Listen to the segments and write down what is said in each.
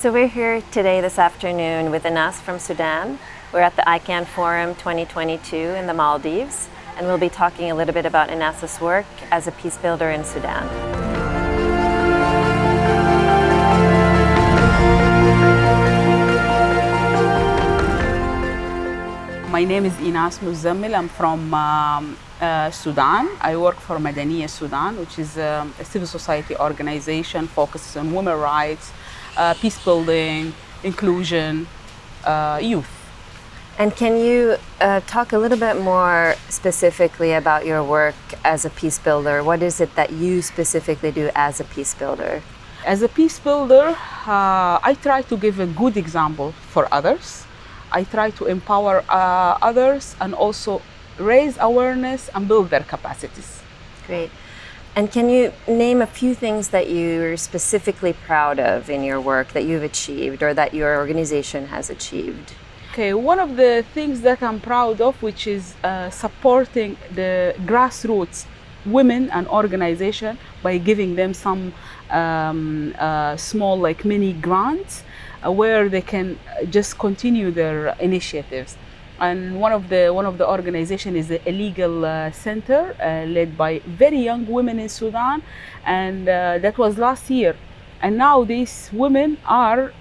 So we're here today this afternoon with Enass from Sudan. We're at the ICAN Forum 2022 in the Maldives, and we'll be talking a little bit about Enass's work as a peace builder in Sudan. My name is Enass Muzamel. I'm from Sudan. I work for Madaniya, Sudan, which is a civil society organization focused on women's rights, peace building, inclusion, youth. And can you talk a little bit more specifically about your work as a peace builder? What is it that you specifically do as a peace builder? As a peace builder, I try to give a good example for others. I try to empower others and also raise awareness and build their capacities. Great. And can you name a few things that you're specifically proud of in your work that you've achieved or that your organization has achieved? Okay, one of the things that I'm proud of, which is supporting the grassroots women and organization by giving them some small, like mini grants where they can just continue their initiatives. And one of the organization is the Illegal Center led by very young women in Sudan, and that was last year. And now these women are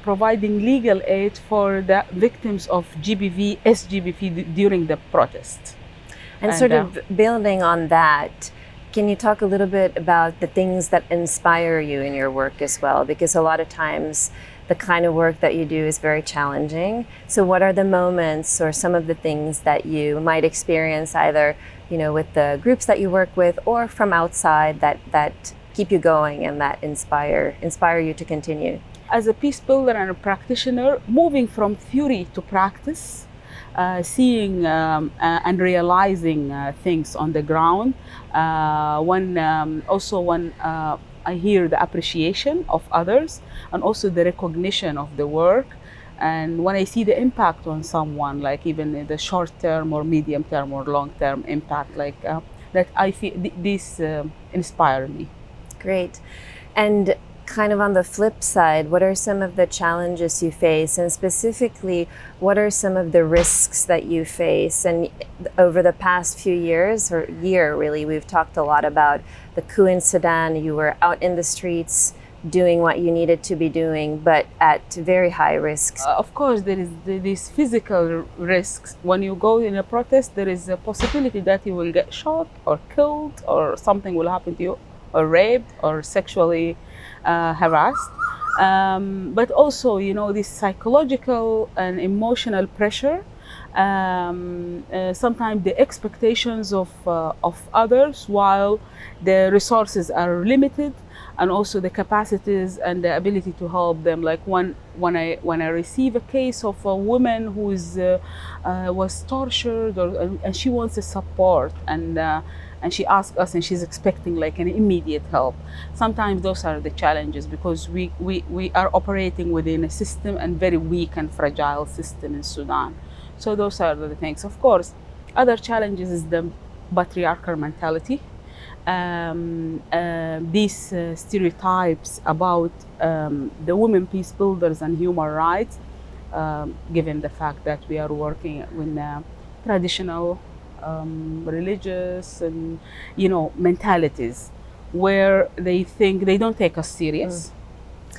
providing legal aid for the victims of SGBV during the protests. And sort of building on that, can you talk a little bit about the things that inspire you in your work as well? Because a lot of times the kind of work that you do is very challenging. So what are the moments or some of the things that you might experience either, with the groups that you work with or from outside that keep you going and that inspire you to continue? As a peace builder and a practitioner, moving from theory to practice, seeing and realizing things on the ground. When I hear the appreciation of others and also the recognition of the work, and when I see the impact on someone, like even in the short term or medium term or long term impact, like that, I feel this inspire me. Great. And kind of on the flip side, what are some of the challenges you face, and specifically, what are some of the risks that you face? And over the past few years, or year really, we've talked a lot about the coup in Sudan. You were out in the streets doing what you needed to be doing, but at very high risks. Of course, there is these physical risks. When you go in a protest, there is a possibility that you will get shot or killed or something will happen to you, or raped or sexually harassed, but also this psychological and emotional pressure, sometimes the expectations of others while the resources are limited, and also the capacities and the ability to help them. Like when I receive a case of a woman who was tortured and she wants a support, and she asks us and she's expecting like an immediate help. Sometimes those are the challenges because we are operating within a system and very weak and fragile system in Sudan. So those are the things. Of course, other challenges is the patriarchal mentality. These stereotypes about the women peace builders and human rights, given the fact that we are working with traditional religious and mentalities where they think they don't take us serious.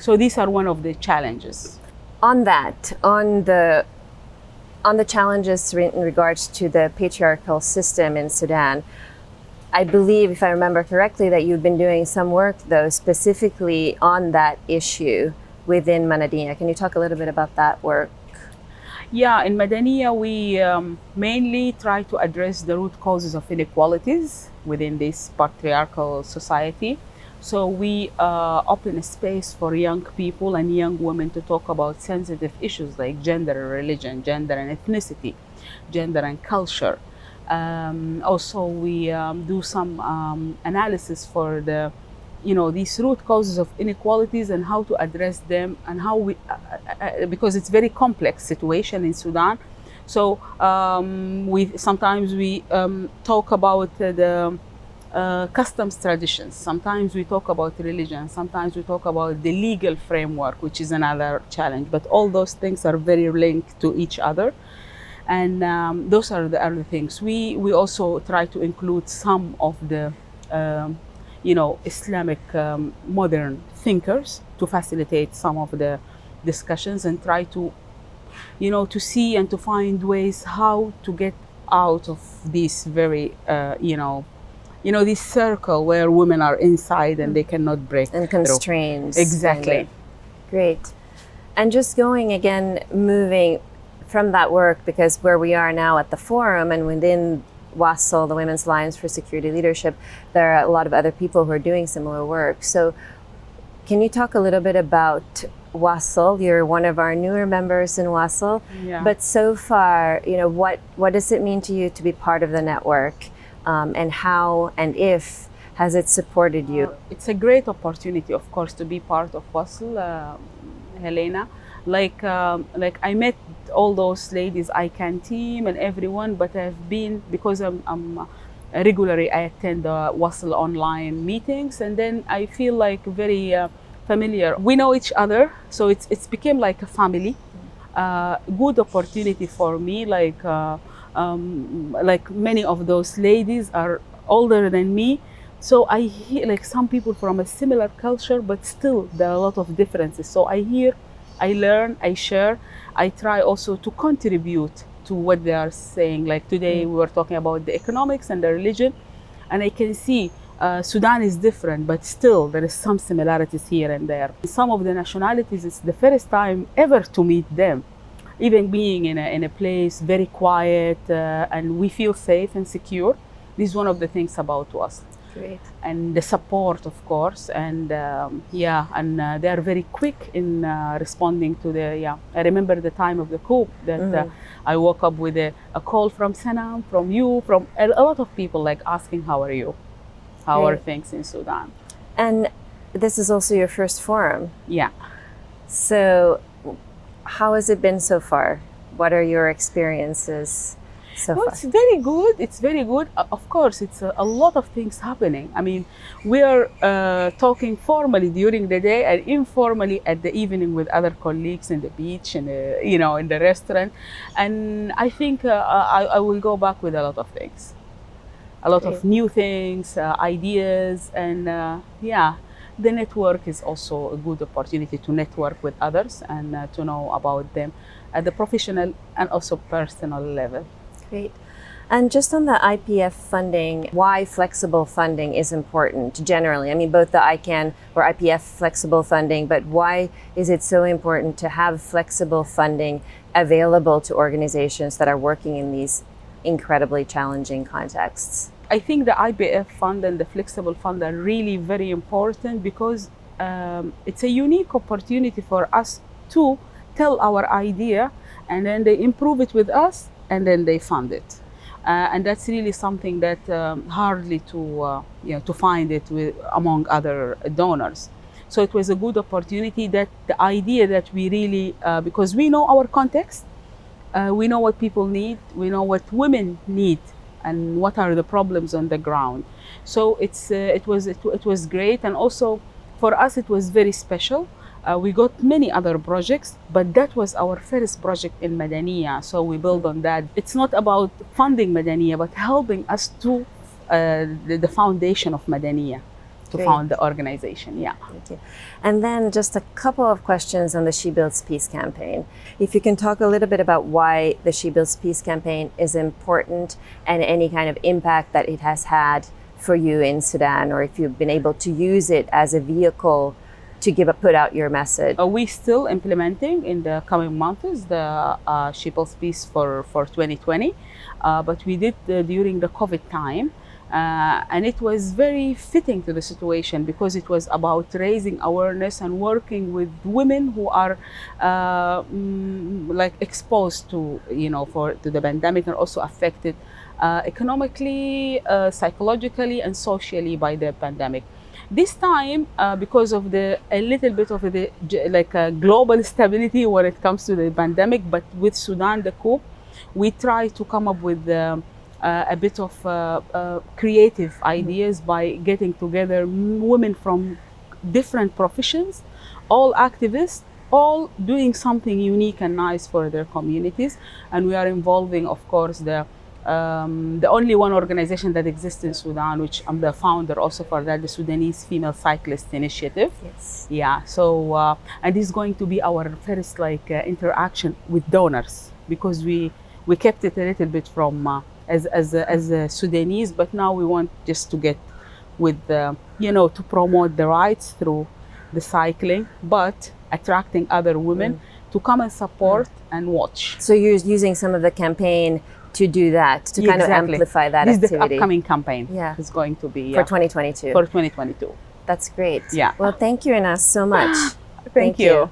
So these are one of the challenges. On the challenges in regards to the patriarchal system in Sudan, I believe, if I remember correctly, that you've been doing some work though specifically on that issue within Madaniya. Can you talk a little bit about that work? Yeah, in Madaniya, we mainly try to address the root causes of inequalities within this patriarchal society. So we open a space for young people and young women to talk about sensitive issues like gender and religion, gender and ethnicity, gender and culture. Also, we do some analysis for the these root causes of inequalities and how to address them, and how we, because it's very complex situation in Sudan. So we sometimes talk about the customs traditions. Sometimes we talk about religion, sometimes we talk about the legal framework, which is another challenge. But all those things are very linked to each other. And those are the other things. We also try to include some of the Islamic modern thinkers to facilitate some of the discussions and try to to see and to find ways how to get out of this very this circle where women are inside and they cannot break and through. constraints. Exactly. Great. And just going again, moving from that work, because where we are now at the forum and within WASL, the Women's Alliance for Security Leadership, there are a lot of other people who are doing similar work. So can you talk a little bit about WASL? You're one of our newer members in WASL, but so far, what does it mean to you to be part of the network, and how and if has it supported you? It's a great opportunity, of course, to be part of WASL, Helena. Like I met all those ladies, ICAN team and everyone, but I've been, because I'm regularly I attend the WASL online meetings, and then I feel like very familiar. We know each other, so it's became like a family. Good opportunity for me, like many of those ladies are older than me, so I hear like some people from a similar culture, but still there are a lot of differences. So I hear, I learn, I share. I try also to contribute to what they are saying. Like today we were talking about the economics and the religion, and I can see Sudan is different, but still there is some similarities here and there. Some of the nationalities, it's the first time ever to meet them, even being in a place very quiet, and we feel safe and secure. This is one of the things about us. Great. And the support, of course, and they are very quick in responding to the. I remember the time of the coup that I woke up with a call from Sanam, from you, from a lot of people, like asking, how are you? How are things in Sudan? And this is also your first forum. Yeah. So how has it been so far? What are your experiences so far? It's very good. It's very good. Of course, it's a lot of things happening. I mean, we are talking formally during the day and informally at the evening with other colleagues in the beach and in the restaurant. And I think I will go back with a lot of things, a lot of new things, ideas, and the network is also a good opportunity to network with others and to know about them at the professional and also personal level. Great. And just on the IPF funding, why flexible funding is important generally? I mean, both the ICAN or IPF flexible funding, but why is it so important to have flexible funding available to organizations that are working in these incredibly challenging contexts? I think the IPF fund and the flexible fund are really very important because it's a unique opportunity for us to tell our idea, and then they improve it with us, and then they fund it. And that's really something that hardly to find it among other donors. So it was a good opportunity, that the idea that we really, because we know our context, we know what people need, we know what women need, and what are the problems on the ground. So it was great, and also for us it was very special. We got many other projects, but that was our first project in Madaniya, so we build on that. It's not about funding Madaniya, but helping us to the foundation of Madaniya, to found the organization. Yeah. Thank you. And then just a couple of questions on the She Builds Peace campaign. If you can talk a little bit about why the She Builds Peace campaign is important and any kind of impact that it has had for you in Sudan, or if you've been able to use it as a vehicle to put out your message. We're still implementing in the coming months the She Builds Peace for 2020, but we did during the COVID time. And it was very fitting to the situation because it was about raising awareness and working with women who are exposed to to the pandemic and also affected economically, psychologically, and socially by the pandemic. This time, because of a little bit of global stability when it comes to the pandemic, but with Sudan, the coup, we try to come up with a bit of creative ideas by getting together women from different professions, all activists, all doing something unique and nice for their communities. And we are involving, of course, the only one organization that exists in Sudan, which I'm the founder also for that, the Sudanese Female Cyclists Initiative. Yes. Yeah, so, and this is going to be our first interaction with donors, because we kept it a little bit from, as a Sudanese, but now we want just to get with, to promote the rights through the cycling, but attracting other women to come and support and watch. So you're using some of the campaign to do that, to kind of amplify that this activity. This is the upcoming campaign. Yeah. It's going to be for 2022. For 2022. That's great. Yeah. Well, thank you, Enass, so much. Thank you.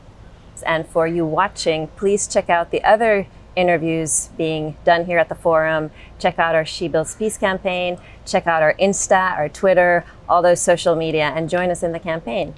And for you watching, please check out the other interviews being done here at the forum. Check out our She Builds Peace campaign. Check out our Insta, our Twitter, all those social media, and join us in the campaign.